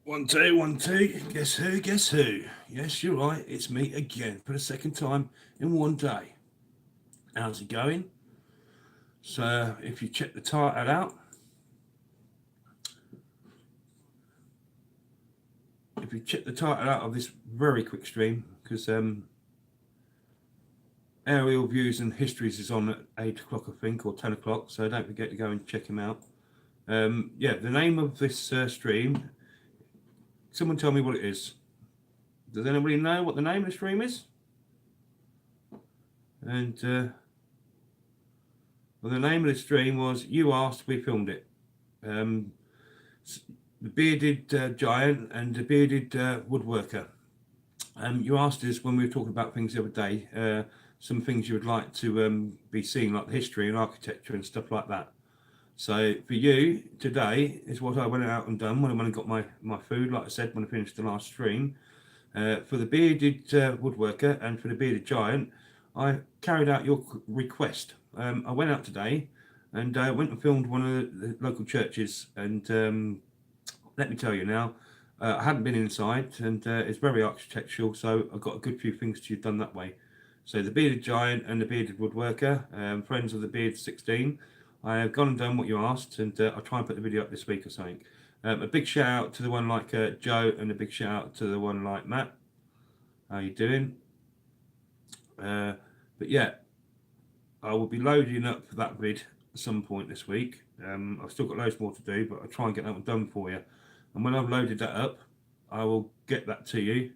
One, two, one, two. Guess who? Guess who? Yes, you're right. It's me again for the second time in one day. How's it going? So, if you check the title out, if you check the title out of this very quick stream, because aerial views and histories is on at 8 o'clock, I think, or 10 o'clock. So don't forget to go and check him out. Yeah, the name of this stream. Someone tell me what it is. Does anybody know what the name of the stream is? And well, the name of the stream was "You Asked, We Filmed It." Um, the bearded giant and the bearded woodworker. You asked us when we were talking about things the other day, some things you would like to be seeing, like history and architecture and stuff like that. So for you today is what I went out and done when I went and got my food, like I said, when I finished the last stream. For the bearded woodworker and for the bearded giant, I carried out your request. I went out today and went and filmed one of the local churches, and let me tell you now, I hadn't been inside, and it's very architectural, so I've got a good few things to done that way. So the bearded giant and the bearded woodworker, friends of the beard 16, I have gone and done what you asked, and I'll try and put the video up this week or something. A big shout out to the one like Joe, and a big shout out to the one like Matt. How you doing? But yeah, I will be loading up that vid at some point this week. I've still got loads more to do, but I'll try and get that one done for you. And when I've loaded that up, I will get that to you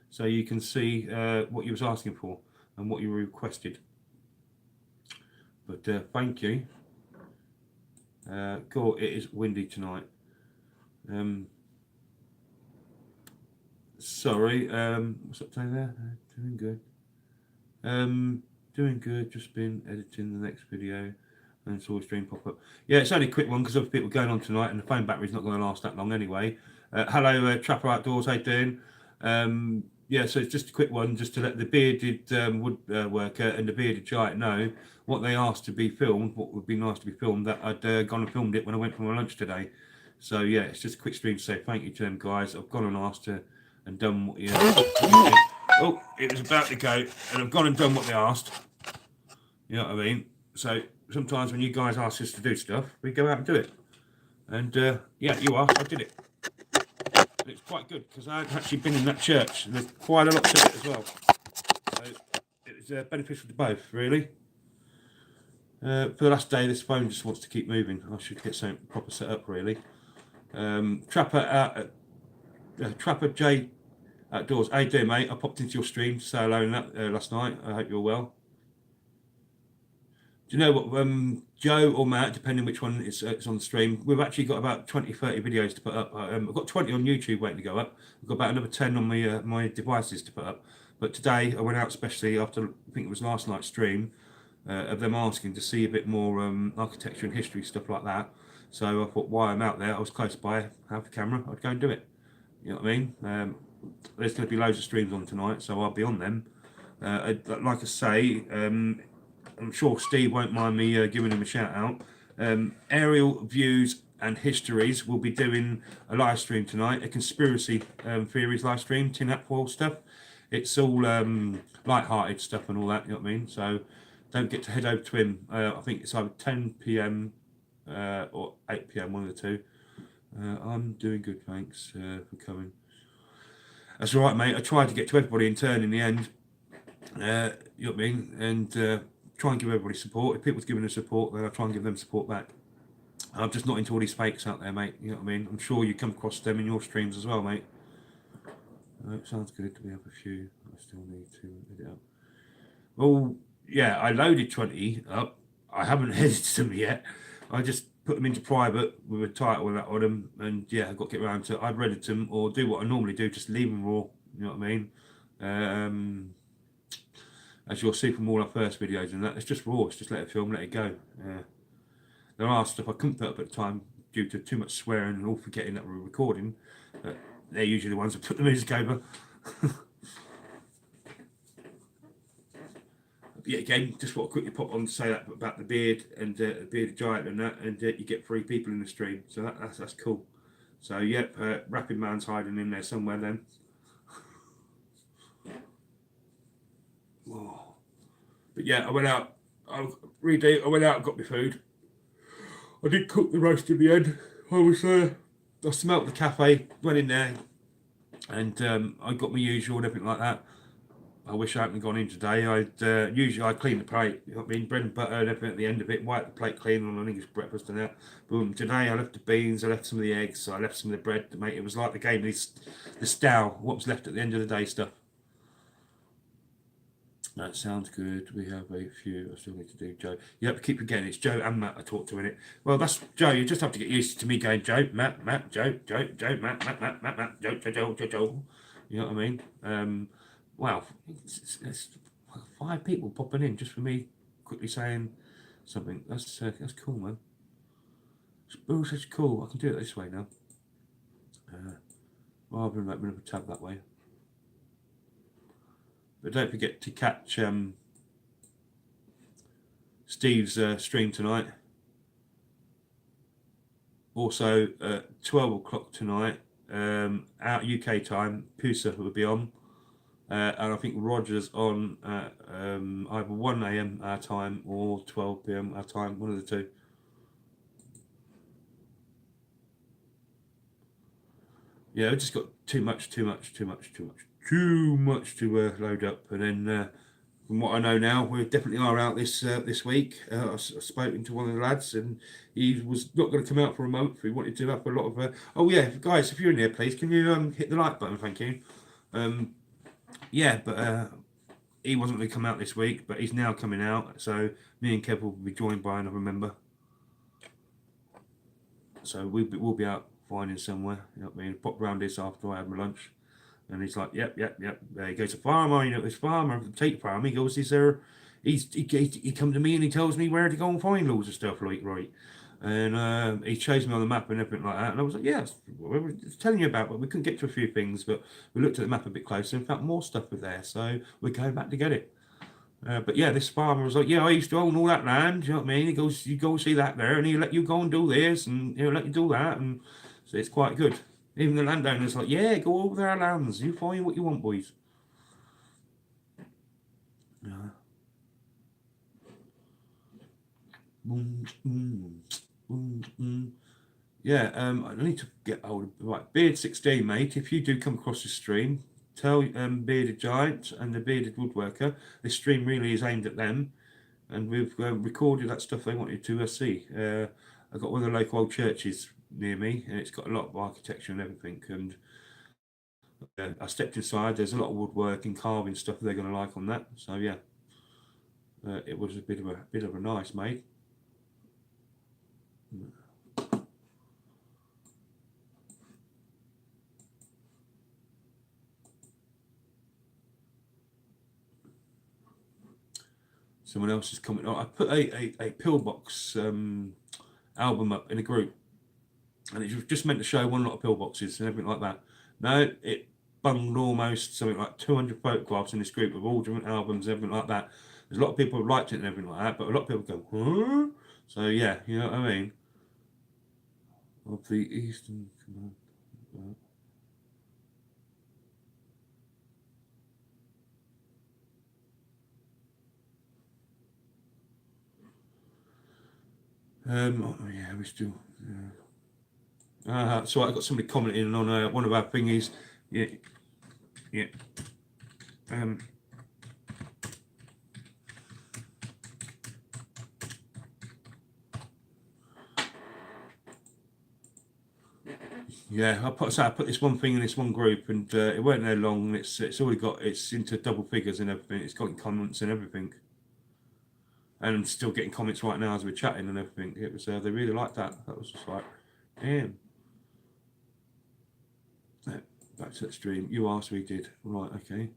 so you can see what you was asking for and what you requested. But thank you. Cool, it is windy tonight. Sorry, what's up there? Doing good. Doing good. Just been editing the next video and saw a stream pop up. Yeah, it's only a quick one because other people going on tonight and the phone battery's not going to last that long anyway. Hello, Trapper Outdoors. How you doing? Yeah, so it's just a quick one, just to let the bearded woodworker and the bearded giant know what they asked to be filmed, what would be nice to be filmed. That I'd gone and filmed it when I went for my lunch today. So yeah, it's just a quick stream to say thank you to them guys. I've gone and asked to and done what you. Oh, it was about to go, and I've gone and done what they asked. You know what I mean? So sometimes when you guys ask us to do stuff, we go out and do it. And yeah, you asked, I did it. And it's quite good because I hadn't actually been in that church, and there's quite a lot to it as well. So it was beneficial to both, really. For the last day, this phone just wants to keep moving. I should get something proper set up, really. Trapper J Outdoors. How you doing, mate? I popped into your stream to say hello last night. I hope you're well. Do you know what, Joe or Matt, depending which one it's on the stream, we've actually got about 20, 30 videos to put up. I've got 20 on YouTube waiting to go up. I've got about another 10 on my devices to put up. But today I went out especially after, I think it was last night's stream, of them asking to see a bit more architecture and history, stuff like that. So I thought, while I'm out there, I was close by, have the camera, I'd go and do it. You know what I mean? There's going to be loads of streams on tonight, so I'll be on them. Like I say, I'm sure Steve won't mind me giving him a shout out. Aerial Views and Histories will be doing a live stream tonight, a conspiracy theories live stream, Tin Hat Foil stuff. It's all light-hearted stuff and all that, you know what I mean? So don't get to head over to him. I think it's either 10 p.m. Or 8 p.m., one of the two. I'm doing good, thanks for coming. That's all right, mate. I tried to get to everybody in turn in the end. You know what I mean? And try and give everybody support. If people's giving us support, then I try and give them support back. I'm just not into all these fakes out there, mate. You know what I mean? I'm sure you come across them in your streams as well, mate. It sounds good. We have a few. I still need to edit up. Well, yeah, I loaded 20 up. I haven't edited them yet. I just put them into private with a title and that on them, and yeah, I've got to get around to it. I'd edit them or do what I normally do, just leave them raw. You know what I mean? As you'll see from all our first videos and that, it's just raw. It's just let it film, let it go. There are stuff I couldn't put up at the time due to too much swearing and all forgetting that we're recording. But they're usually the ones that put the music over. Yeah, again, just want to quickly pop on to say that about the beard and the bearded giant and that, and you get 3 people in the stream, so that's cool. So yep, Rapid Man's hiding in there somewhere then. Oh. But yeah, I went out. I went out and got my food. I did cook the roast in the end. I smelt the cafe, went in there, and I got my usual and everything like that. I wish I hadn't gone in today. Usually I clean the plate, you know what I mean, bread and butter and everything at the end of it, wipe the plate clean on an English breakfast and that. Boom. Today I left the beans, I left some of the eggs, I left some of the bread to make it was like the game, the stow, what was left at the end of the day stuff. That sounds good. We have a few. I still need to do Joe. You have to keep forgetting it's Joe and Matt I talk to in it. Well, that's Joe. You just have to get used to me going Joe, Matt, Matt, Joe, Joe, Joe, Matt, Matt, Matt, Matt, Matt, Joe, Joe, Joe, Joe, Joe. You know what I mean? Wow, it's 5 people popping in just for me quickly saying something. That's cool, man. Oh, such cool. I can do it this way now. Rather than opening up a tab that way. But don't forget to catch Steve's stream tonight. Also, 12 o'clock tonight, out UK time, Pusa will be on. And I think Roger's on either 1 a.m. our time or 12 p.m. our time, one of the two. Yeah, we just got too much to load up, and then from what I know now, we definitely are out this week. I've spoken to one of the lads, and he was not going to come out for a month. He wanted to have a lot of. Oh yeah, guys, if you're in there, please can you hit the like button? Thank you. Yeah, but he wasn't going to come out this week, but he's now coming out. So me and Kev will be joined by another member. So we'll be out finding somewhere. You know what I mean? Pop round this after I have my lunch. And he's like, yep. He goes to farmer, you know, this farmer, take farm. He goes, is there? He come to me and he tells me where to go and find loads of stuff, like right. And he shows me on the map and everything like that. And I was like, yes, we were telling you about, but we couldn't get to a few things. But we looked at the map a bit closer and found more stuff with there. So we're going back to get it. But yeah, this farmer was like, yeah, I used to own all that land. You know what I mean? He goes, you go see that there, and he'll let you go and do this, and he'll let you do that, and so it's quite good. Even the landowner's like, yeah, go over their lands. You find what you want, boys. Yeah. Yeah, I need to get hold of right Beard16, mate. If you do come across the stream, tell Bearded Giant and the Bearded Woodworker this stream really is aimed at them, and we've recorded that stuff they wanted to see. I got one of the local old churches near me, and it's got a lot of architecture and everything. And I stepped inside. There's a lot of woodwork and carving stuff they're going to like on that. So yeah, it was a bit of a nice mate. Someone else is commenting. I put a pillbox album up in a group, and it was just meant to show one lot of pillboxes and everything like that. No, it bunged almost something like 200 photographs in this group of all different albums, everything like that. There's a lot of people who liked it and everything like that, but a lot of people go, huh? So yeah, you know what I mean. Of the Eastern Command. Oh yeah, we still. So I got somebody commenting on one of our thingies. Yeah. Yeah, I put this one thing in this one group, and it weren't there long. It's already got it's into double figures and everything. It's got comments and everything, and I'm still getting comments right now as we're chatting and everything. It was they really liked that. That was just like, damn. Back to that stream. You asked, we did. Right, okay.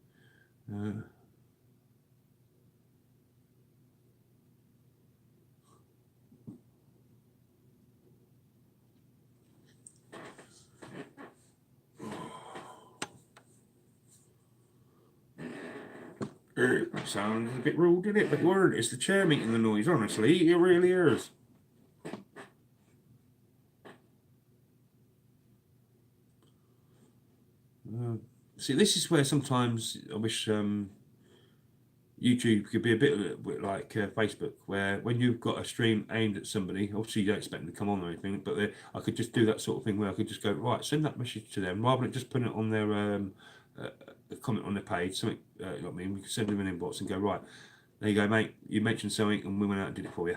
It sounds a bit rude, didn't it? But word, it's the chair making the noise, honestly. It really is. See, this is where sometimes I wish YouTube could be a bit like Facebook, where when you've got a stream aimed at somebody, obviously you don't expect them to come on or anything, but I could just do that sort of thing where I could just go, right, send that message to them, rather than just putting it on their a comment on their page, something, you know what I mean, we could send them an inbox and go, right, there you go, mate, you mentioned something and we went out and did it for you.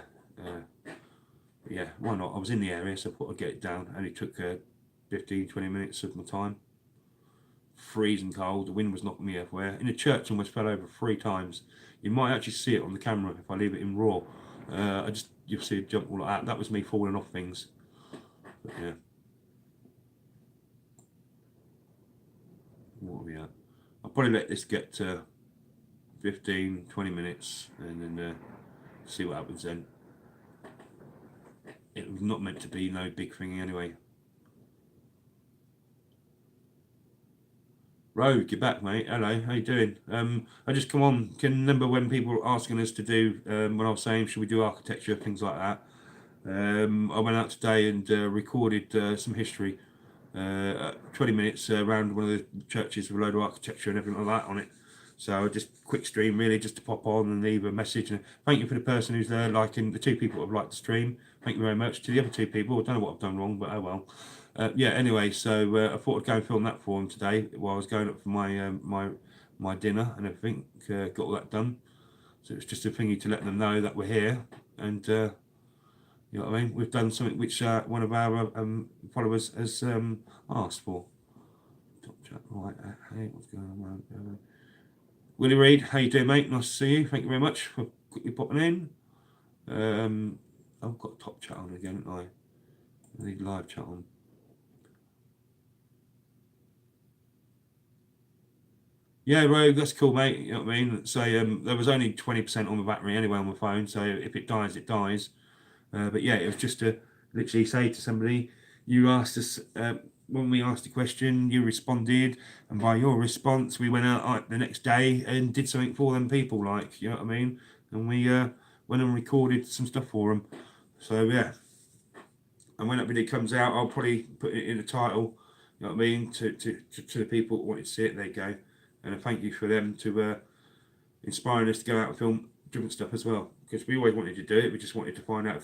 Yeah, why not? I was in the area, so I thought I'd get it down. Only took 15, 20 minutes of my time. Freezing cold, the wind was knocking me everywhere. In the church, I almost fell over 3 times. You might actually see it on the camera if I leave it in raw. You'll see it jump all like that. That was me falling off things. But yeah. What are we at? I'll probably let this get to 15, 20 minutes and then see what happens then. It was not meant to be no big thing anyway. Rogue, you're back, mate. Hello, how you doing? I just come on. Can remember when people were asking us to do when I was saying should we do architecture, things like that. I went out today and recorded some history, 20 minutes around one of the churches with a load of architecture and everything like that on it. So just quick stream really, just to pop on and leave a message. And thank you for the person who's there liking, the 2 people who have liked the stream. Thank you very much. To the other 2 people, I don't know what I've done wrong, but oh well. Yeah. Anyway, so I thought I'd go and film that for them today while I was going up for my dinner and everything. Got all that done. So it's just a thingy to let them know that we're here, and you know what I mean. We've done something which one of our followers has asked for. Top chat, right? Hey, what's going on? Willie Reid, how you doing, mate? Nice to see you. Thank you very much for quickly popping in. I've got top chat on again, haven't I need live chat on. Yeah, Rogue, that's cool, mate. You know what I mean? So there was only 20% on the battery anyway on my phone, so if it dies, it dies. But yeah, it was just to literally say to somebody, you asked us, when we asked a question, you responded, and by your response, we went out the next day and did something for them people, like, you know what I mean? And we went and recorded some stuff for them. So yeah. And when that video comes out, I'll probably put it in the title, you know what I mean, to the people who wanted to see it. There you go. And a thank you for them to inspiring us to go out and film different stuff as well. Because we always wanted to do it, we just wanted to find out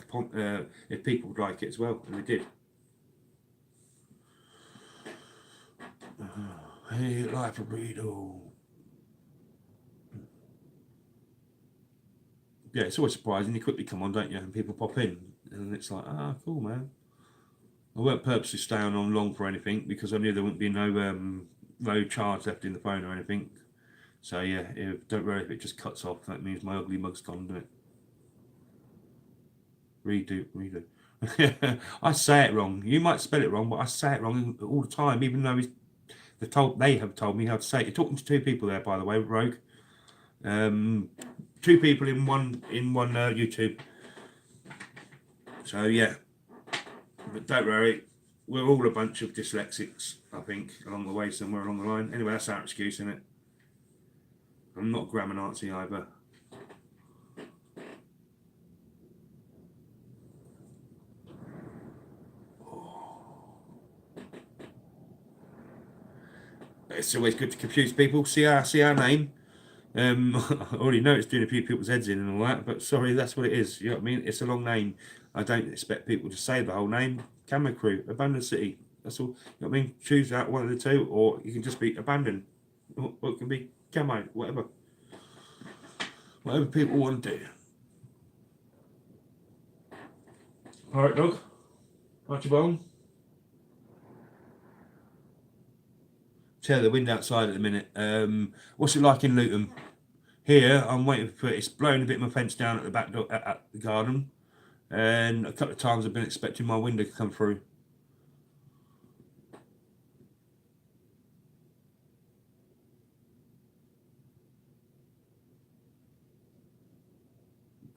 if people would like it as well, and they did. Hey, life a burrito. Yeah, it's always surprising. You quickly come on, don't you? And people pop in, and it's like, ah, cool, man. I weren't purposely staying on long for anything because I knew there wouldn't be no charge left in the phone or anything. So yeah, don't worry if it just cuts off. That means my ugly mug's gone, doesn't it? Redo. I say it wrong. You might spell it wrong, but I say it wrong all the time, even though they have told me how to say it. You're talking to 2 people there, by the way, Rogue. 2 people in one YouTube. So yeah, but don't worry, we're all a bunch of dyslexics, I think, along the way, somewhere along the line. Anyway, that's our excuse, isn't it? I'm not a grammar Nazi either. It's always good to confuse people. See our name. I already know it's doing a few people's heads in and all that, but sorry, that's what it is. You know what I mean? It's a long name. I don't expect people to say the whole name. Camera Crew, Abandoned City. That's all. You know what I mean? Choose out one of the 2, or you can just be Abandoned. Or it can be Camo, whatever. Whatever people want to do. All right, dog. Archibald. Tell the wind outside at the minute. What's it like in Luton? Here, I'm waiting for it's blowing a bit of my fence down at the back door at the garden, and a couple of times I've been expecting my window to come through.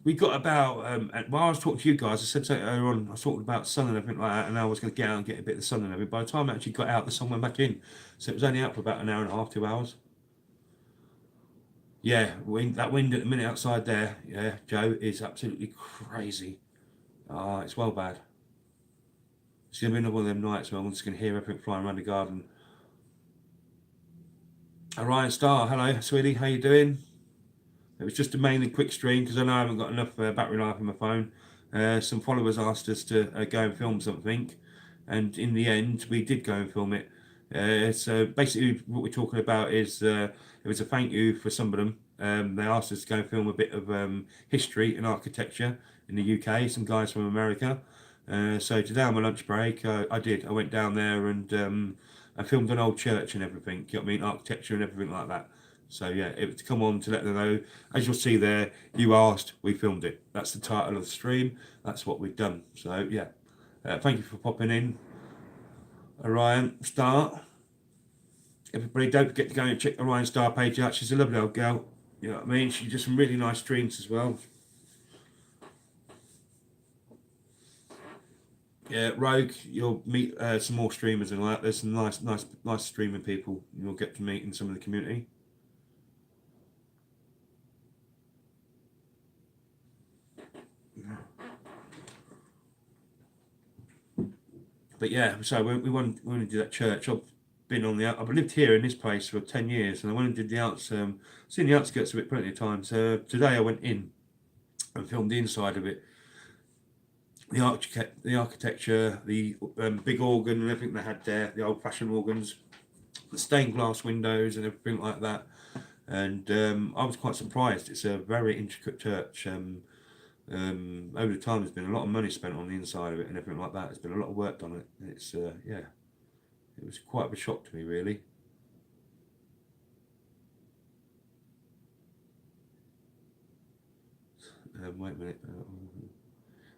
We got about while I was talking to you guys, I said so earlier on, I was talking about sun and everything like that, and I was going to get out and get a bit of the sun and everything. By the time I actually got out, the sun went back in, so it was only out for about an hour and a half, 2 hours. Yeah, that wind at the minute outside there, yeah, Joe, is absolutely crazy. It's well bad. It's going to be another one of them nights where I'm just going to hear everything flying around the garden. Orion Star, hello, sweetie, how you doing? It was just a mainly quick stream because I know I haven't got enough battery life on my phone. Some followers asked us to go and film something, and in the end, we did go and film it. So basically, what we're talking about is it was a thank you for some of them. They asked us to go and film a bit of history and architecture in the UK. Some guys from America. So today on my lunch break, I did. I went down there and I filmed an old church and everything. You know what I mean? Architecture and everything like that. So yeah, it was to come on to let them know. As you'll see there, you asked, we filmed it. That's the title of the stream. That's what we've done. So yeah, thank you for popping in. Orion Star. Everybody, don't forget to go and check Orion Star page out. She's a lovely old girl. You know what I mean? She does some really nice streams as well. Yeah, Rogue, you'll meet some more streamers and all that. There's some nice streaming people you'll get to meet in some of the community. But yeah, so we want to do that church. I've lived here in this place for 10 years, and I went and did seen the outskirts of it plenty of times. Today I went in and filmed the inside of it, the architecture, the big organ and everything they had there, the old-fashioned organs, the stained glass windows and everything like that. And I was quite surprised. It's a very intricate church. Over the time, there's been a lot of money spent on the inside of it and everything like that. There's been a lot of work done on it. It's yeah, it was quite of a shock to me, really. Wait a minute.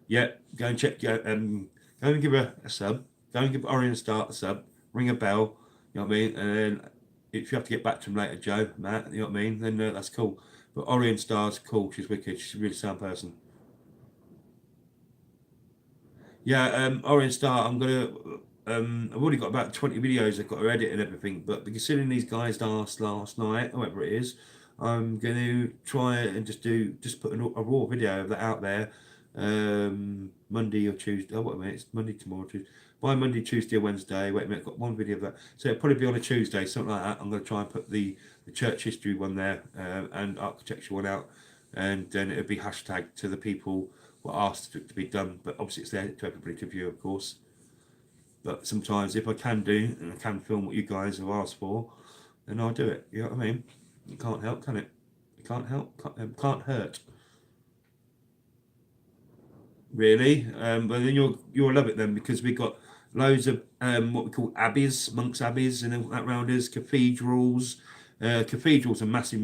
Yeah, go and check. Go and give her a sub. Go and give Orion Star a sub. Ring a bell. You know what I mean? And then if you have to get back to him later, Joe, Matt, you know what I mean? Then that's cool. But Orion Star's cool. She's wicked. She's a really sound person. Yeah, Orion Star. I've already got about 20 videos I've got to edit and everything. But considering these guys asked last night, whatever it is, I'm going to try and just put a raw video of that out there. Monday or Tuesday. Oh, wait a minute, it's Monday tomorrow. Tuesday. By Monday, Tuesday, or Wednesday. Wait a minute, I've got one video of that. So it'll probably be on a Tuesday, something like that. I'm going to try and put the church history one there and architecture one out, and then it'll be hashtagged to the people who asked it to be done. But obviously, it's there to everybody to view, of course. But sometimes, if I can do and I can film what you guys have asked for, then I'll do it. You know what I mean? You can't help, can it? You can't help, can't hurt. Really. But then you'll love it then because we've got loads of what we call abbeys, monks' abbeys, and all that around us, cathedrals. Cathedrals are massive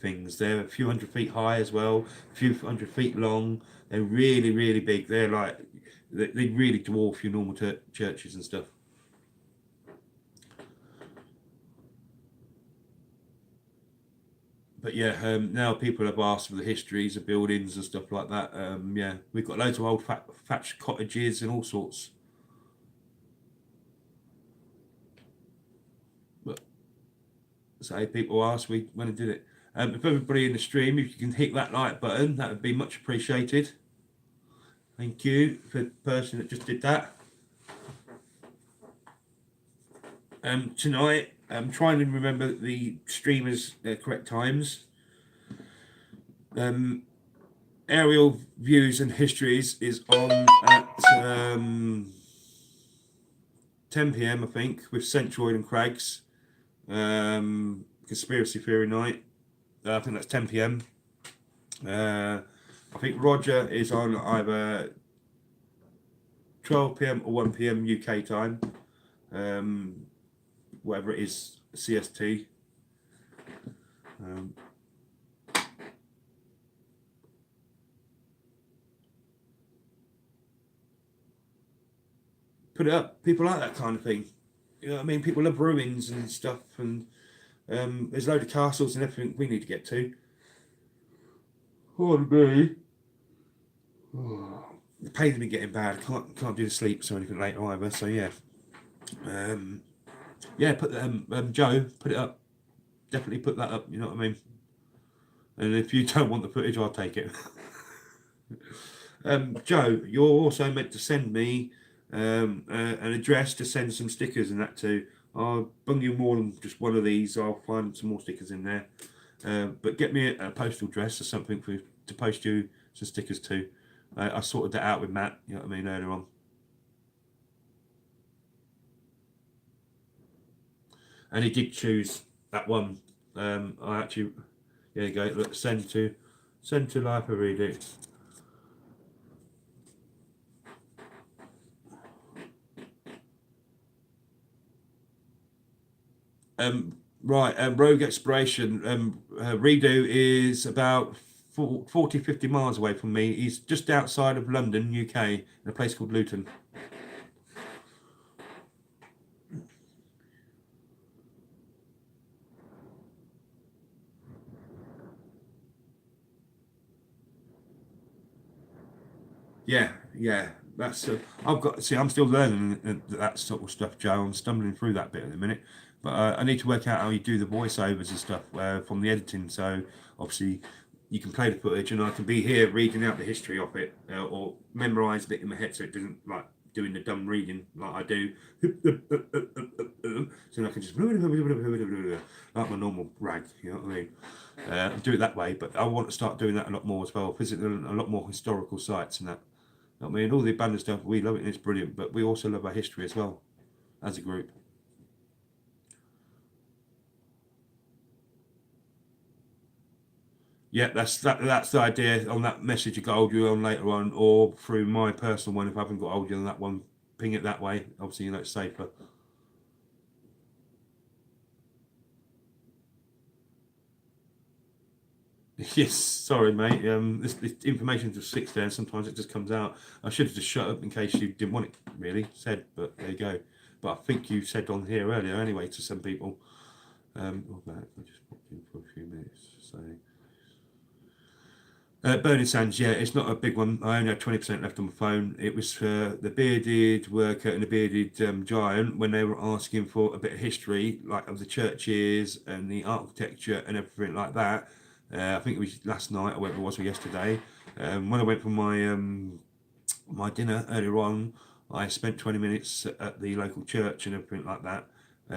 things. They're a few 100 feet high as well, a few 100 feet long. They're really big. They're like they really dwarf your normal churches and stuff. But yeah, now people have asked for the histories of buildings and stuff like that. Yeah, we've got loads of old thatched cottages and all sorts. But say people ask, we went and did it. If everybody in the stream, if you can hit that like button, that would be much appreciated. Thank you for the person that just did that. Tonight, I'm trying to remember the streamers' correct times. Aerial views and histories is on at 10 p.m. I think with Centroid and Craigs. Conspiracy Theory Night. I think that's 10 p.m. I think Roger is on either 12 p.m. or 1 p.m. UK time. Whatever it is, CST. Put it up. People like that kind of thing. You know what I mean? People love ruins and stuff, and there's a load of castles and everything we need to get to. Oh, me. The pain's been getting bad. Can't do the sleeps or anything later either. So yeah, yeah. Put Joe, put it up. Definitely put that up. You know what I mean? And if you don't want the footage, I'll take it. Joe, you're also meant to send me an address to send some stickers and that to I'll bung you more than just one of these. I'll find some more stickers in there. But get me a postal address or something to post you some stickers to. I sorted that out with Matt, you know what I mean, earlier on. And he did choose that one. I actually, there you go, look, send to Life of Reading. Right, Rogue Exploration. Redo is about 40, 50 miles away from me. He's just outside of London, UK, in a place called Luton. Yeah, yeah. That's I've got. See, I'm still learning that sort of stuff, Joe. I'm stumbling through that bit at the minute, but I need to work out how you do the voiceovers and stuff from the editing. So obviously, you can play the footage, and I can be here reading out the history of it or memorising it in my head, so it doesn't like doing the dumb reading like I do. So I can just like my normal rag. You know what I mean? Do it that way, but I want to start doing that a lot more as well. Visit a lot more historical sites and that. I mean, all the abandoned stuff, we love it and it's brilliant, but we also love our history as well as a group. Yeah, that's the idea on that message I got hold you on later on, or through my personal one if I haven't got hold you on that one, ping it that way. Obviously, you know it's safer. Yes, sorry, mate. This information just sits there. Sometimes it just comes out. I should have just shut up in case you didn't want it. Really said, but there you go. But I think you said on here earlier anyway to some people. I just popped in for a few minutes. So, Burning Sands, yeah, it's not a big one. I only had 20% left on my phone. It was for the bearded worker and the bearded giant when they were asking for a bit of history, like of the churches and the architecture and everything like that. I think it was last night, or whether it was or yesterday. When I went for my dinner earlier on, I spent 20 minutes at the local church and everything like that.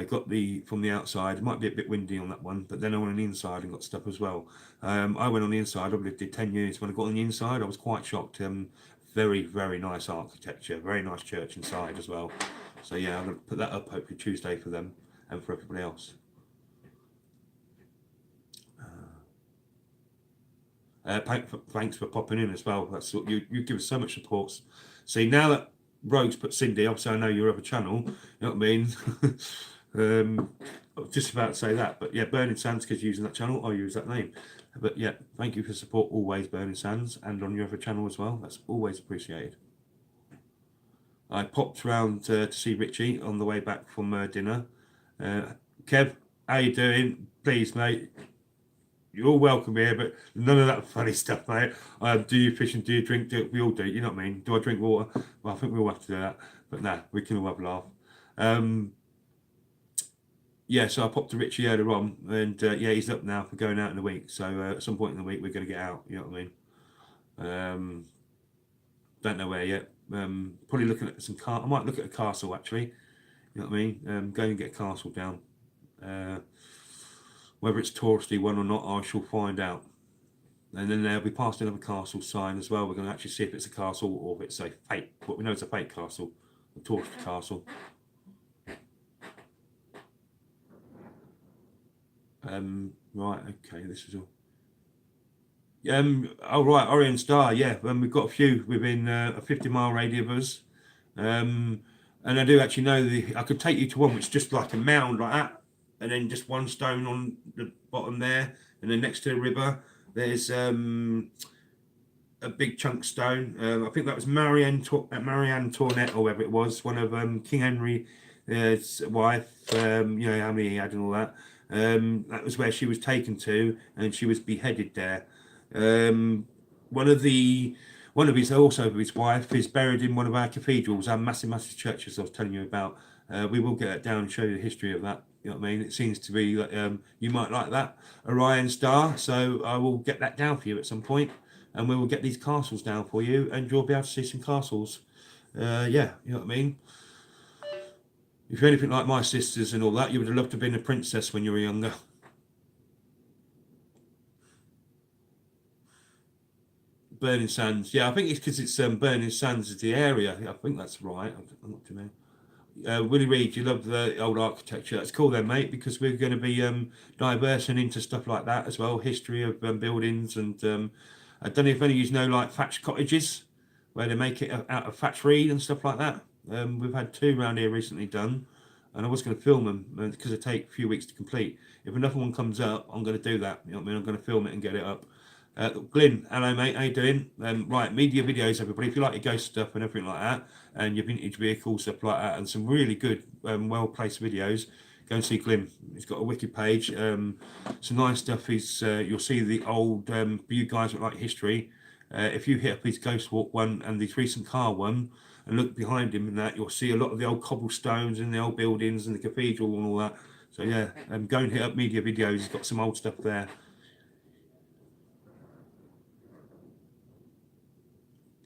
Got the from the outside. It might be a bit windy on that one, but then I went on the inside and got stuff as well. I went on the inside. I lived there 10 years. When I got on the inside, I was quite shocked. Very very nice architecture, very nice church inside as well. So yeah, I'm gonna put that up hopefully Tuesday for them and for everybody else. Thanks for popping in as well. That's what you give us so much support. See now that Rogue's put Cindy, obviously I know your other channel. You know what I mean? I was just about to say that, but yeah, Burning Sands because using that channel, I'll use that name. But yeah, thank you for support always, Burning Sands, and on your other channel as well. That's always appreciated. I popped round to see Richie on the way back from dinner. Uh, Kev, how you doing? Please, mate. You're all welcome here, but none of that funny stuff, mate. Do you fish and do you drink? We all do. You know what I mean? Do I drink water? Well, I think we all have to do that. But nah, we can all have a laugh. Um, yeah, so I popped to Richie earlier on, and yeah, he's up now for going out in the week. So at some point in the week, we're going to get out. You know what I mean? Um, don't know where yet. Probably looking at some car. I might look at a castle actually. You know what I mean? Go and get a castle down. Uh, whether it's touristy one or not, I shall find out. And then they'll be past another castle sign as well. We're going to actually see if it's a castle or if it's a fake. What we know is a fake castle, a tourist castle. Right, okay, this is all. Oh right, Orion Star, yeah. We've got a few within a 50-mile radius of us. Um, and I do actually know I could take you to one which is just like a mound like that, and then just one stone on the bottom there, and then next to the river, there's a big chunk stone. I think that was Marianne Tournette or whatever it was, one of King Henry's wife. You know how many he had and all that. That was where she was taken to, and she was beheaded there. Um, one of the one of his also his wife is buried in one of our cathedrals, our massive massive churches I was telling you about. We will get that down and show you the history of that. You know what I mean? It seems to be like you might like that Orion Star, so I will get that down for you at some point, and we will get these castles down for you, and you'll be able to see some castles. Yeah, you know what I mean. If you're anything like my sisters and all that, you would have loved to have been a princess when you were younger. Burning Sands. Yeah, I think it's because it's Burning Sands is the area. I think that's right. I'm not too many. Willie Reed, you love the old architecture. That's cool then, mate, because we're going to be diversing into stuff like that as well. History of buildings, and I don't know if any of you know like thatched cottages, where they make it out of thatch reed and stuff like that. We've had two around here recently done, and I was going to film them because they take a few weeks to complete. If another one comes up, I'm going to do that. You know what I mean? I'm going to film it and get it up. Glyn, hello mate, how you doing? Right, media videos, everybody. If you like your ghost stuff and everything like that, and your vintage vehicles, stuff like that, and some really good, well placed videos, go and see Glyn. He's got a wicked page. Some nice stuff. He's you'll see the old you guys that like history. If you hit up his Ghost Walk one and this recent car one, and look behind him and that, you'll see a lot of the old cobblestones and the old buildings and the cathedral and all that. So yeah, go and hit up media videos. He's got some old stuff there.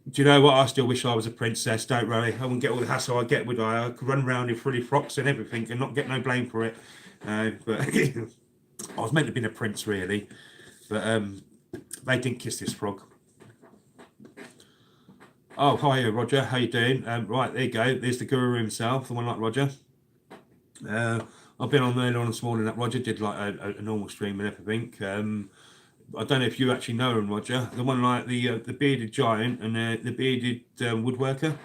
Do you know what? I still wish I was a princess. Don't worry. I wouldn't get all the hassle I get, would I? I could run around in frilly frocks and everything and not get no blame for it. But I was meant to be a prince, really. But they didn't kiss this frog. Oh, hi, Roger. How you doing? Right, there you go. There's the guru himself, the one like Roger. I've been on there on this morning. That Roger did like a normal stream and everything. I don't know if you actually know him, Roger. The one like the bearded giant and the bearded woodworker.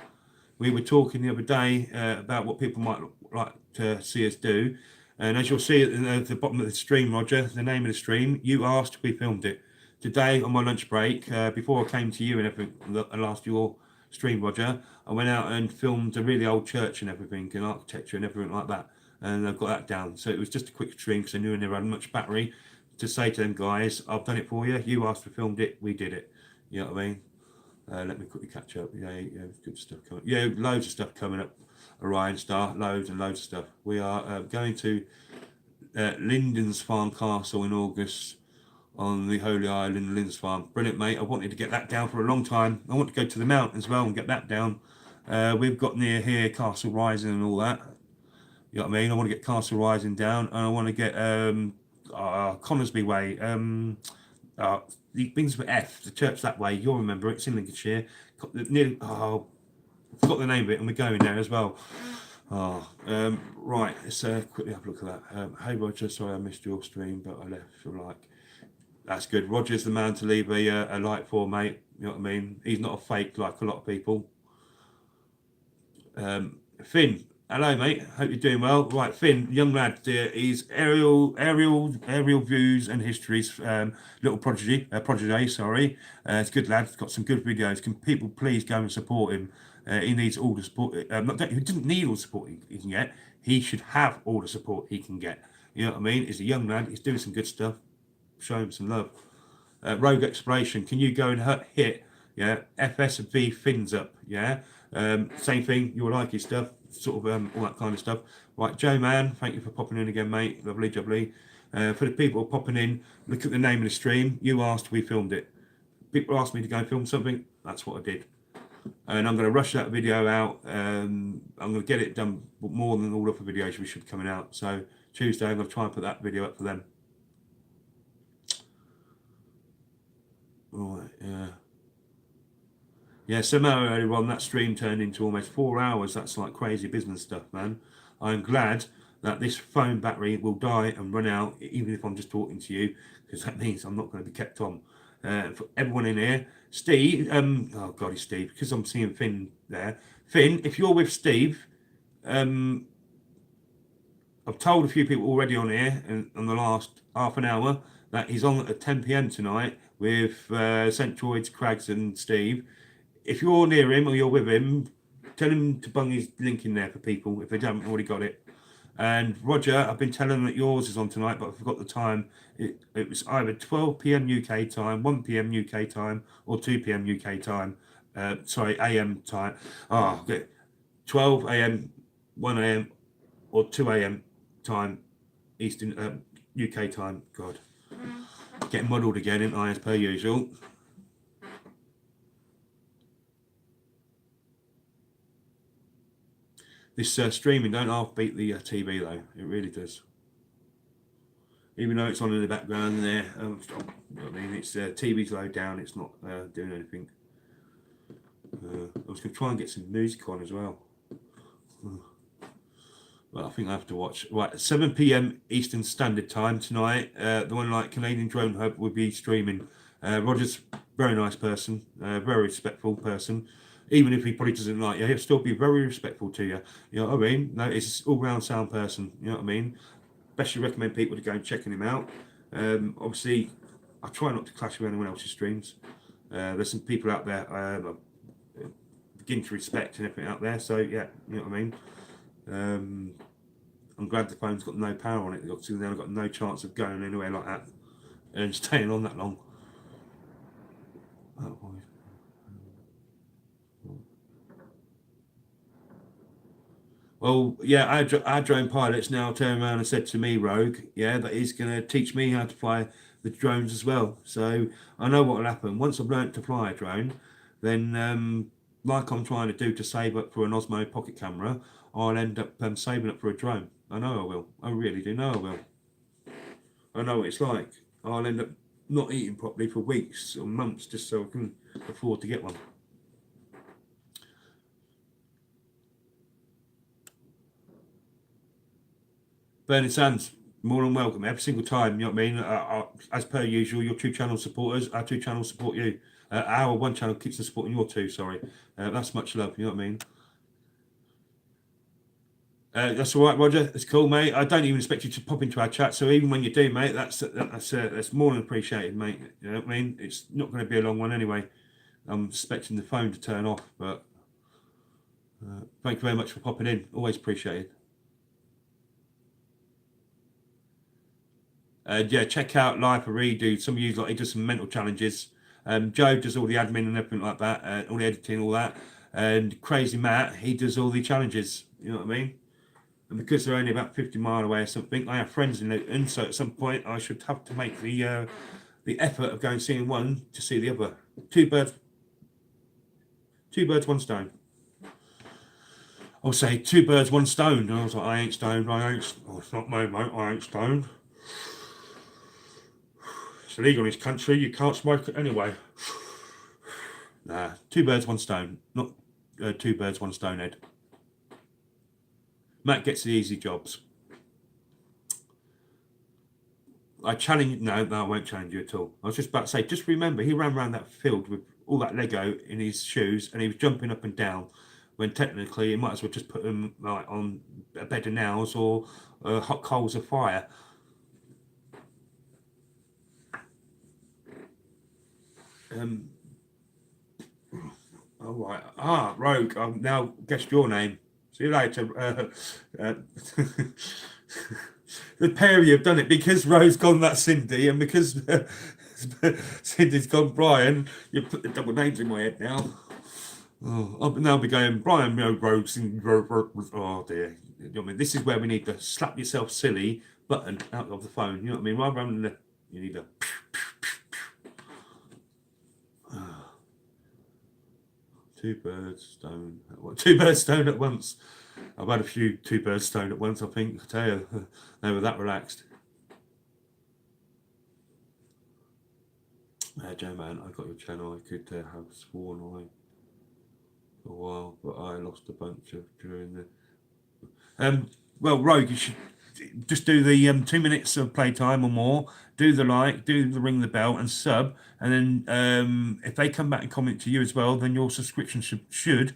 We were talking the other day about what people might like to see us do. And as you'll see at the bottom of the stream, Roger, the name of the stream, you asked, we filmed it. Today on my lunch break, before I came to you and everything, and last your stream, Roger, I went out and filmed a really old church and everything, and architecture and everything like that. And I've got that down. So it was just a quick stream because I knew I never had much battery to say to them, guys, I've done it for you. You asked, we filmed it, we did it. You know what I mean? Let me quickly catch up. Yeah, good stuff coming. Yeah, loads of stuff coming up. Orion Star, loads and loads of stuff. We are going to Lindisfarne Castle in August on the Holy Island, Lindisfarne. Brilliant, mate. I wanted to get that down for a long time. I want to go to the mountain as well and get that down. We've got near here Castle Rising and all that. You know what I mean? I want to get Castle Rising down, and I want to get Conisbee Way. The things with F, the church that way. You'll remember it. It's in Lincolnshire. Near, I forgot the name of it, and we're going there as well. Right. Let's quickly have a look at that. Hey Roger, sorry I missed your stream, but I left your like. That's good. Roger's the man to leave a like for, mate. You know what I mean? He's not a fake like a lot of people. Finn, hello, mate. Hope you're doing well. Right, Finn, young lad, he's aerial views and histories. Little prodigy. Sorry, it's a good lad. He's got some good videos. Can people please go and support him? He needs all the support. He didn't need all the support he can get. He should have all the support he can get. You know what I mean? He's a young lad. He's doing some good stuff. Show him some love. Rogue Exploration, can you go and hit FSV fins up? Same thing, you'll like his stuff, sort of all that kind of stuff. Right, Joe Man, thank you for popping in again, mate. Lovely jubbly. For the people popping in, look at the name of the stream. You asked, we filmed it. People asked me to go and film something, that's what I did. And I'm going to rush that video out. I'm going to get it done more than all of the videos we should be coming out. So Tuesday I'm going to try and put that video up for them. Right, yeah, somehow earlier on that stream turned into almost 4 hours. That's like crazy business stuff, man. I'm glad that this phone battery will die and run out, even if I'm just talking to you, because that means I'm not going to be kept on. For everyone in here, Steve, oh God, it's Steve, because I'm seeing Finn there. Finn, if you're with Steve, I've told a few people already on here in the last half an hour that he's on at 10 p.m. tonight with Centroids, Crags and Steve. If you're near him or you're with him, tell him to bung his link in there for people if they haven't already got it. And Roger, I've been telling them that yours is on tonight, but I forgot the time. It was either 12 p.m. UK time, 1 p.m. UK time, or 2 p.m. UK time. AM time. 12 a.m., 1 a.m., or 2 a.m. time, Eastern UK time. God, getting muddled again, isn't I, as per usual. this streaming don't half beat the TV though. It really does. Even though it's on in the background there, you know what I mean, it's TV's low down. It's not doing anything. I was going to try and get some music on as well. But I think I have to watch. Right, 7 p.m. Eastern Standard Time tonight. The one like Canadian Drone Hub will be streaming. Roger's very nice person, very respectful person. Even if he probably doesn't like you, he'll still be very respectful to you. You know what I mean? No, it's an all-round sound person. You know what I mean? Especially recommend people to go and checking him out. Obviously, I try not to clash with anyone else's streams. There's some people out there I begin to respect and everything out there. So yeah, you know what I mean. I'm glad the phone's got no power on it. Obviously, then I've got no chance of going anywhere like that and staying on that long. Oh, well, yeah, our drone pilot's now turned around and said to me, Rogue, yeah, that he's going to teach me how to fly the drones as well. So I know what will happen. Once I've learnt to fly a drone, then like I'm trying to do to save up for an Osmo pocket camera, I'll end up saving up for a drone. I know I will. I really do know I will. I know what it's like. I'll end up not eating properly for weeks or months just so I can afford to get one. Burning Sands, more than welcome every single time. You know what I mean? As per usual, your two channel supporters, our two channels support you. Our one channel keeps on supporting your two. Sorry, that's much love. You know what I mean? That's all right, Roger. It's cool, mate. I don't even expect you to pop into our chat. So even when you do, mate, that's more than appreciated, mate. You know what I mean? It's not going to be a long one anyway. I'm expecting the phone to turn off, but thank you very much for popping in. Always appreciated. Yeah, check out Live for Redo. Some of you like he does some mental challenges. Joe does all the admin and everything like that, all the editing, all that. And Crazy Matt, he does all the challenges. You know what I mean? And because they're only about 50 miles away or something, I have friends in it. And so at some point, I should have to make the effort of going seeing one to see the other. Two birds, one stone. I'll say 2 birds, 1 stone. And I was like, I ain't stoned. Oh, it's not my mate. I ain't stoned. It's illegal in this country. You can't smoke it anyway. Nah, 2 birds, 1 stone. Not 2 birds, 1 stone, Ed. Matt gets the easy jobs. I challenge. No, I won't challenge you at all. I was just about to say, just remember, he ran around that field with all that Lego in his shoes and he was jumping up and down when technically you might as well just put them like on a bed of nails or hot coals of fire. All right. Rogue, I've now guessed your name. See you later. The pair of you have done it because Ro's gone that Cindy and because Cindy's gone Brian. You put the double names in my head now. Oh, I'll now be going Brian Rhodes. Oh dear. You know what I mean? This is where we need the slap yourself silly button out of the phone. You know what I mean? Rather than the, you need a. Two birds stone. What? 2 birds stone at once. I've had a few 2 birds stone at once. I think. I tell you, they were that relaxed. Joe man, I got your channel. I could have sworn I for a while, but I lost a bunch of during the. Well, Rogue, you should just do the 2 minutes of playtime or more. Do the like, do the ring the bell and sub, and then if they come back and comment to you as well, then your subscription should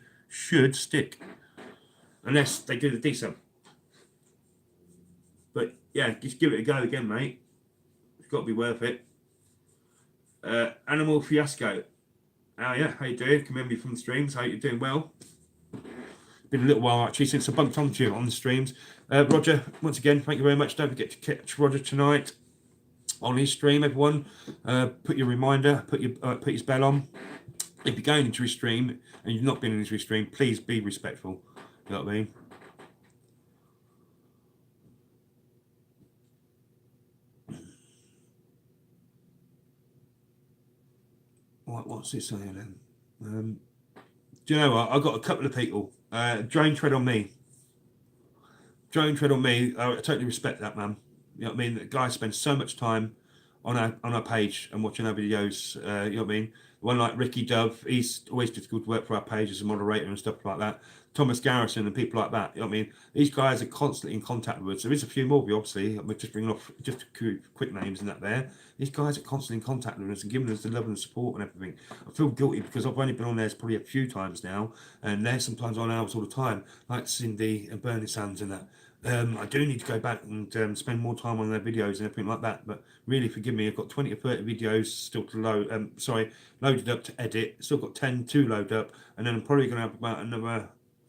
stick, unless they do the desub. But yeah, just give it a go again, mate. It's got to be worth it. Animal Fiasco. Oh yeah, how you doing? Come in me from the streams. How you doing? Well. Been a little while actually since I bumped onto you on the streams. Roger, once again, thank you very much. Don't forget to catch Roger tonight on his stream. Everyone, put your reminder, put his bell on. If you're going into his stream and you've not been in his stream, please be respectful. You know what I mean? What's this saying then? Do you know what? I've got a couple of people. Drone Tread on Me. Joe Tread on me, I totally respect that, man. You know what I mean? The guy spends so much time on our page and watching our videos. You know what I mean? One like Ricky Dove, he's always just good work for our page as a moderator and stuff like that. Thomas Garrison and people like that. You know what I mean? These guys are constantly in contact with us. There is a few more, obviously. I'm just bringing off just quick names and that there. These guys are constantly in contact with us and giving us the love and the support and everything. I feel guilty because I've only been on there probably a few times now, and they're sometimes on ours all the time, like Cindy and Bernie Sands and that. I do need to go back and spend more time on their videos and everything like that. But really, forgive me, I've got 20 or 30 videos still to load. Loaded up to edit. Still got 10 to load up, and then I'm probably going to have about another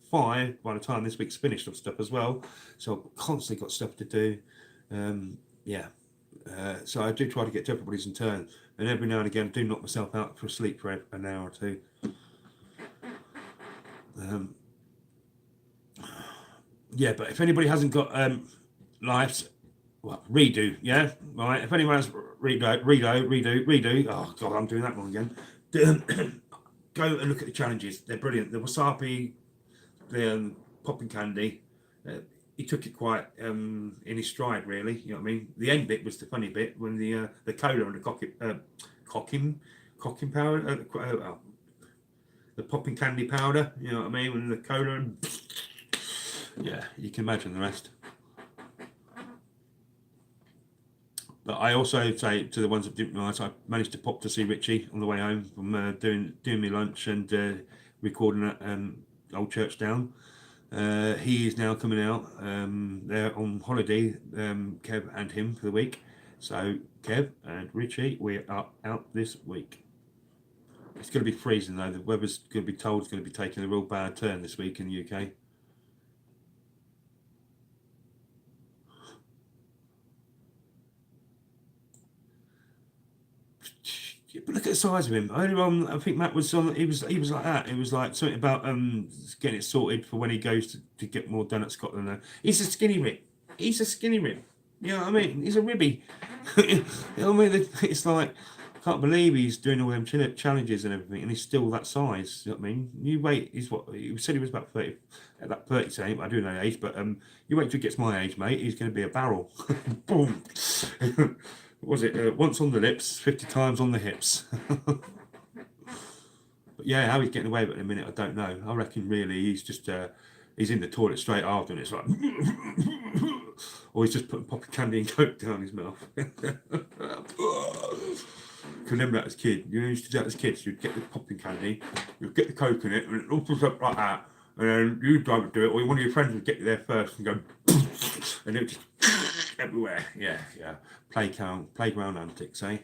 5 by the time this week's finished of stuff as well. So I've constantly got stuff to do. Yeah. So I do try to get to everybody's in turn, and every now and again I do knock myself out for sleep for an hour or two. Yeah, but if anybody hasn't got lives, well, redo, yeah, right. If anyone has redo. Oh god, I'm doing that one again. Go and look at the challenges. They're brilliant. The wasabi, the popping candy. He took it quite in his stride, really. You know what I mean? The end bit was the funny bit when the cola and the cocking powder, the popping candy powder. You know what I mean? When the cola and yeah, you can imagine the rest. But I also say to the ones that didn't realise, I managed to pop to see Richie on the way home from doing my lunch and recording at Old Church Down. He is now coming out. They're on holiday, Kev and him, for the week. So Kev and Richie, we are out this week. It's going to be freezing though. The weather's going to be told it's going to be taking a real bad turn this week in the UK. But look at the size of him. Earlier on, I think Matt was on. He was like that. It was like something about getting it sorted for when he goes to get more done at Scotland. He's a skinny rib. He's a skinny rib. You know what I mean? He's a ribby. You know what I mean? It's like I can't believe he's doing all them challenges and everything, and he's still that size. You know what I mean? You wait. He's what he said he was about 30. At that 30 same, I do know age, but you wait till he gets my age, mate. He's going to be a barrel. Boom. Was it once on the lips, 50 times on the hips? But yeah, how he's getting away with it in a minute, I don't know. I reckon really he's just he's in the toilet straight after, and it's like, or he's just putting poppy candy and coke down his mouth. Can remember that as a kid. You used to do that as kids. You'd get the popping candy, you'd get the coke in it, and it opens up like that, and then you'd either do it, or one of your friends would get you there first and go, and it would just everywhere. Yeah. Playground antics, eh?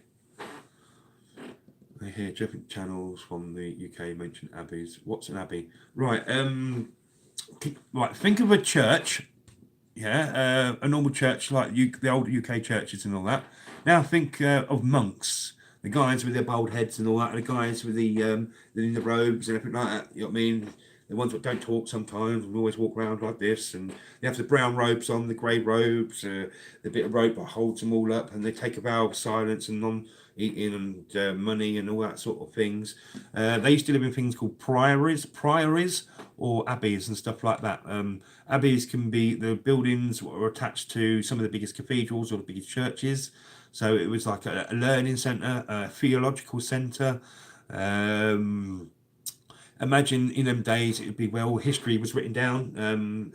I hear different channels from the UK mention abbeys. What's an abbey? Right. Right. Think of a church. Yeah. A normal church like the old UK churches and all that. Now think of monks. The guys with their bald heads and all that. The guys with the robes and everything like that. You know what I mean? The ones that don't talk sometimes and always walk around like this, and they have the brown robes on, the grey robes, the bit of rope that holds them all up, and they take a vow of silence and non-eating and money and all that sort of things. They used to live in things called priories, or abbeys and stuff like that. Abbeys can be the buildings that are attached to some of the biggest cathedrals or the biggest churches. So it was like a learning centre, a theological centre. Imagine in them days it would be where all history was written down.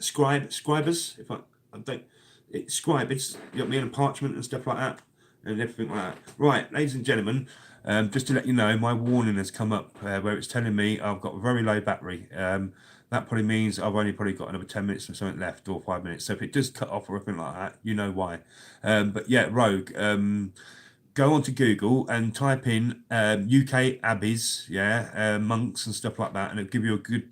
Scribers, if I don't, scribes, you know what I mean, and parchment and stuff like that, and everything like that. Right, ladies and gentlemen, just to let you know, my warning has come up where it's telling me I've got a very low battery. That probably means I've only probably got another 10 minutes or something left, or 5 minutes. So if it does cut off or anything like that, you know why. But yeah, Rogue. Go onto Google and type in UK abbeys, monks and stuff like that, and it'll give you a good,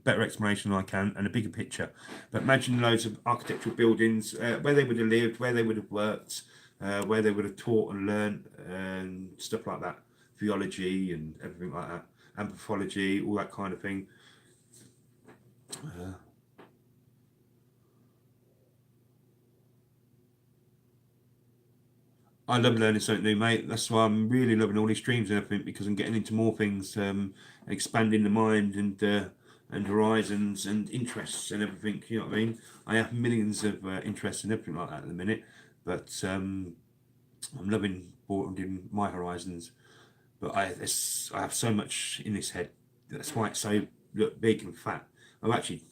better explanation than I can and a bigger picture. But imagine loads of architectural buildings, where they would have lived, where they would have worked, where they would have taught and learned, and stuff like that. Theology and everything like that, anthropology, all that kind of thing. I love learning something new, mate. That's why I'm really loving all these streams and everything, because I'm getting into more things, expanding the mind and and horizons and interests and everything. You know what I mean? I have millions of interests and everything like that at the minute, but I'm loving broadening my horizons. But I have so much in this head. That's why it's so big and fat. I've actually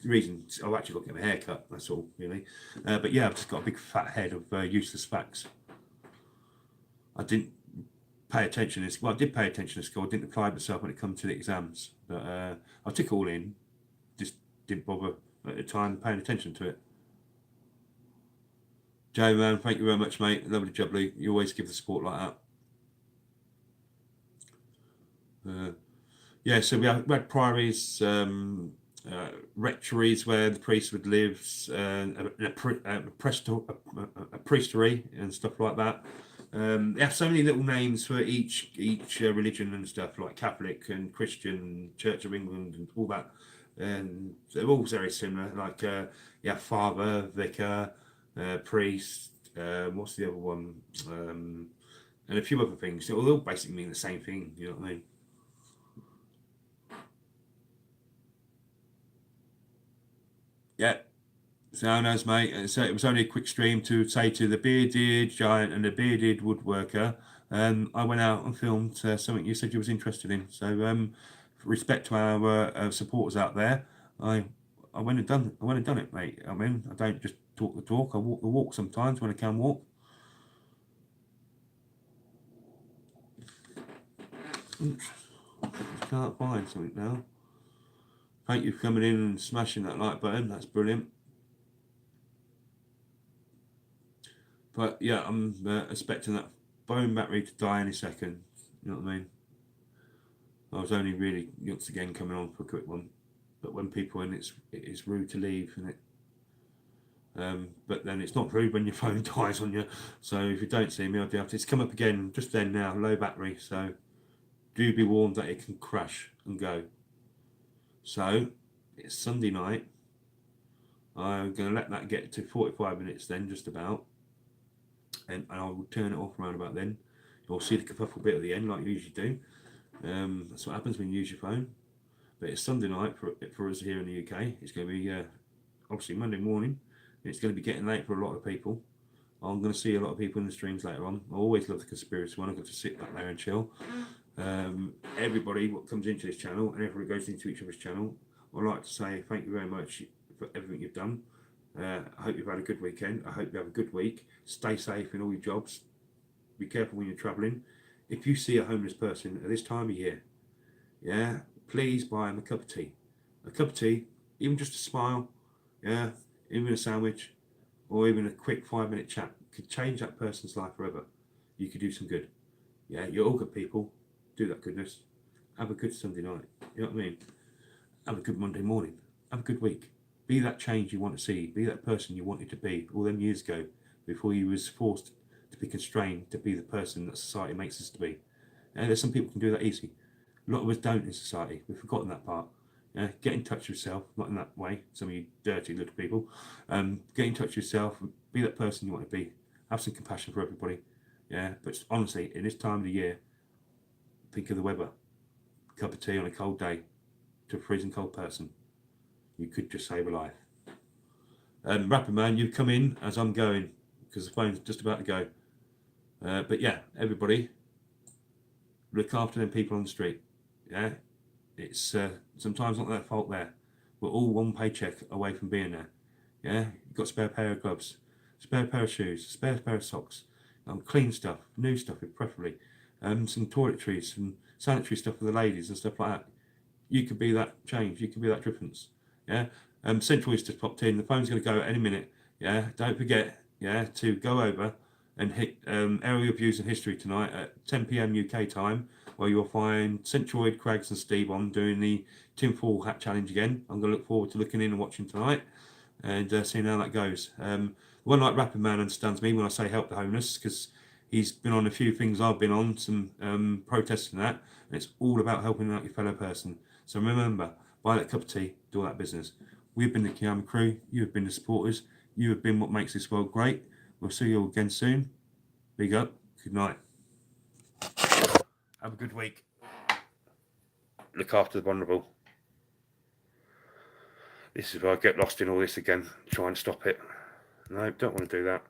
got to get my hair cut. That's all really. But yeah, I've just got a big fat head of useless facts. I didn't pay attention in school. Well, I did pay attention in school. I didn't apply myself when it comes to the exams. But I took it all in. Just didn't bother at the time paying attention to it. Joe, man, thank you very much, mate. Lovely jubbly. You always give the support like that. Yeah, so we had priories, rectories where the priest would live, a priestery and stuff like that. They have so many little names for each religion and stuff, like Catholic and Christian, Church of England, and all that. And they're all very similar. Like father, vicar, priest. What's the other one? And a few other things. They all basically mean the same thing. You know what I mean? Yeah. So knows, mate. So it was only a quick stream to say to the bearded giant and the bearded woodworker. I went out and filmed something you said you was interested in. So respect to our supporters out there. I went and done it, mate. I mean, I don't just talk the talk. I walk the walk sometimes when I can walk. Oops. Can't find something now. Thank you for coming in and smashing that like button. That's brilliant. But yeah, I'm expecting that phone battery to die any second. You know what I mean? I was only really once again coming on for a quick one, but when people in it is rude to leave, isn't it? But then it's not rude when your phone dies on you. So if you don't see me, I'll be able to. It's come up again just then now, low battery. So do be warned that it can crash and go. So it's Sunday night. I'm going to let that get to 45 minutes then, just about. And I will turn it off around about then. You'll see the kerfuffle bit at the end, like you usually do. That's what happens when you use your phone. But it's Sunday night for us here in the UK. It's going to be obviously Monday morning. It's going to be getting late for a lot of people. I'm going to see a lot of people in the streams later on. I always love the conspiracy one. I get to sit back there and chill. Everybody what comes into this channel and everybody goes into each other's channel, I'd like to say thank you very much for everything you've done. I hope you've had a good weekend. I hope you have a good week. Stay safe in all your jobs. Be careful when you're travelling. If you see a homeless person at this time of year, yeah, please buy them a cup of tea. A cup of tea, even just a smile, yeah, even a sandwich, or even a quick 5-minute chat could change that person's life forever. You could do some good. Yeah, you're all good people. Do that goodness. Have a good Sunday night. You know what I mean? Have a good Monday morning. Have a good week. Be that change you want to see. Be that person you wanted to be all them years ago before you was forced to be constrained to be the person that society makes us to be. And there's some people can do that easy. A lot of us don't in society. We've forgotten that part. Get in touch with yourself, not in that way, some of you dirty little people. Get in touch with yourself, be that person you want to be. Have some compassion for everybody. Yeah, but honestly, in this time of the year, think of the weather. A cup of tea on a cold day to a freezing cold person. You could just save a life. Rapper man, you've come in as I'm going because the phone's just about to go. But yeah, everybody, look after them people on the street. Yeah, it's sometimes not their fault there. We're all one paycheck away from being there. Yeah, you've got a spare pair of gloves, spare pair of shoes, spare pair of socks, clean stuff, new stuff preferably, some toiletries, some sanitary stuff for the ladies and stuff like that. You could be that change. You could be that difference. Yeah. Central East just popped in. The phone's going to go at any minute. Yeah. Don't forget. Yeah, to go over and hit Aerial Views and History tonight at 10 p.m. UK time, where you'll find Centroid, Craigs, and Steve on doing the tinfoil hat challenge again. I'm going to look forward to looking in and watching tonight and seeing how that goes. One like Rapid Man understands me when I say help the homeless, because he's been on a few things I've been on, some protests and that, and it's all about helping out your fellow person. So remember, buy that cup of tea, do all that business. We've been the Kiama crew, you have been the supporters, you have been what makes this world great. We'll see you all again soon. Big up, good night. Have a good week. Look after the vulnerable. This is where I get lost in all this again, trying to stop it. No, don't want to do that.